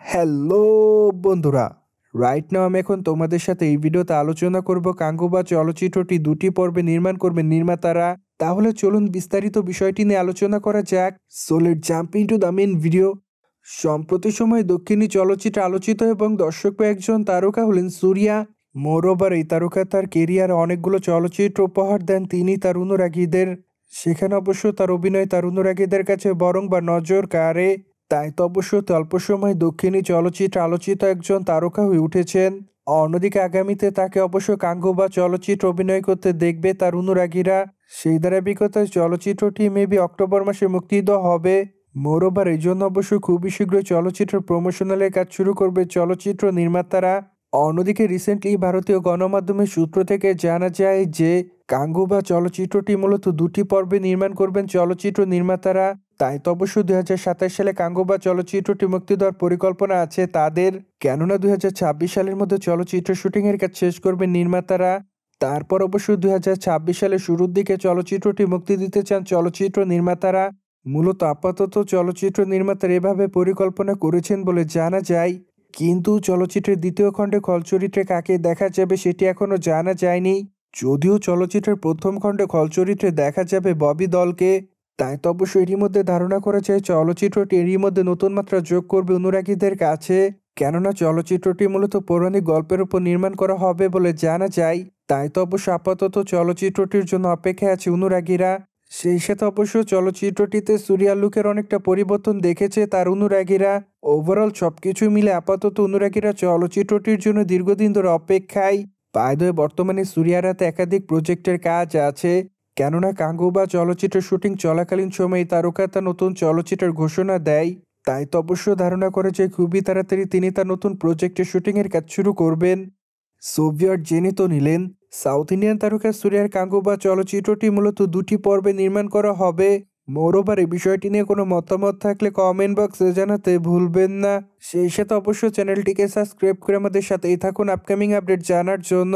Hello বন্ধুরা, right now আমি এখন তোমাদের সাথে এই ভিডিওতে আলোচনা করব গাঙ্গুবা চলচ্চিত্রটি দুটি পর্বে নির্মাণ করবেন নির্মাতারা। তাহলে চলুন বিস্তারিত বিষয়টি নিয়ে আলোচনা করা যাক। So let's jump into the main video. সম্প্রতি সময়ে দক্ষিণী চলচ্চিত্রে আলোচিত এবং দর্শকপ্রিয় একজন তারকা হলেন সূর্যা। মোরওভার এই তারকা তার কেরিয়ারে অনেকগুলো চলচ্চিত্র উপহার দেন তিনি তার অনুরাগীদের। সেখানে অবশ্য তার অভিনয় তার অনুরাগীদের কাছে বরং বা নজর কাড়ে। তাই তো অবশ্য অল্প সময় দক্ষিণী চলচ্চিত্রে আলোচিত একজন তারকা হয়ে উঠেছেন। অন্যদিকে আগামীতে তাকে অবশ্য গাঙ্গুবা চলচ্চিত্র অভিনয় করতে দেখবে তার অনুরাগীরা। সেই ধারাবাহিকতায় চলচ্চিত্রটি মেবি অক্টোবর মাসে মুক্তি দেওয়া হবে। মোরওভার এই জন্য অবশ্য খুবই শীঘ্রই চলচ্চিত্র প্রমোশনালের কাজ শুরু করবে চলচ্চিত্র নির্মাতারা। অন্যদিকে রিসেন্টলি ভারতীয় গণমাধ্যমের সূত্র থেকে জানা যায় যে গাঙ্গুবা চলচ্চিত্রটি মূলত দুটি পর্বে নির্মাণ করবেন চলচ্চিত্র নির্মাতারা। তাই তো অবশ্য 2027 সালে গাঙ্গুবা চলচ্চিত্রটি মুক্তি দেওয়ার পরিকল্পনা আছে তাদের। কেননা 2026 সালের মধ্যে চলচ্চিত্র শুটিংয়ের কাজ শেষ করবেন নির্মাতারা। তারপর অবশ্য 2026 সালের শুরুর দিকে চলচ্চিত্রটি মুক্তি দিতে চান চলচ্চিত্র নির্মাতারা। মূলত আপাতত চলচ্চিত্র নির্মাতারা এভাবে পরিকল্পনা করেছেন বলে জানা যায়। কিন্তু চলচ্চিত্রের দ্বিতীয় খণ্ডে খল চরিত্রে কাকে দেখা যাবে সেটি এখনও জানা যায়নি। যদিও চলচ্চিত্রের প্রথম খণ্ডে খল চরিত্রে দেখা যাবে ববি দলকে। তাই তো অবশ্য এরই মধ্যে ধারণা করা যায় চলচ্চিত্রটি এরই মধ্যে নতুন মাত্রা যোগ করবে অনুরাগীদের কাছে। কেননা চলচ্চিত্রটি মূলত পৌরাণিক গল্পের উপর নির্মাণ করা হবে বলে জানা যায়। তাই তো অবশ্য আপাতত চলচ্চিত্রটির জন্য অপেক্ষায় আছে অনুরাগীরা। সেই সাথে অবশ্য চলচ্চিত্রটিতে সূর্যার লুকের অনেকটা পরিবর্তন দেখেছে তার অনুরাগীরা। ওভারঅল সবকিছু মিলে আপাতত অনুরাগীরা চলচ্চিত্রটির জন্য দীর্ঘদিন ধরে অপেক্ষায়। বাই দ্য ওয়ে, বর্তমানে সূর্যার হাতে একাধিক প্রজেক্টের কাজ আছে। কেননা গাঙ্গুবা চলচ্চিত্রের শুটিং চলাকালীন সময়ে তারকা তার নতুন চলচ্চিত্রের ঘোষণা দেয়। তাই তো অবশ্য ধারণা করে যে খুবই তাড়াতাড়ি তিনি তার নতুন প্রজেক্টের শুটিংয়ের কাজ শুরু করবেন। সোভিয়েত জেনে তো নিলেন সাউথ ইন্ডিয়ান তারকা সূর্যার গাঙ্গুবা চলচ্চিত্রটি মূলত দুটি পর্বে নির্মাণ করা হবে। মোরওভার এই বিষয়টি নিয়ে কোনো মতামত থাকলে কমেন্ট বক্সে জানাতে ভুলবেন না। সেই সাথে অবশ্য চ্যানেলটিকে সাবস্ক্রাইব করে আমাদের সাথেই থাকুন আপকামিং আপডেট জানার জন্য।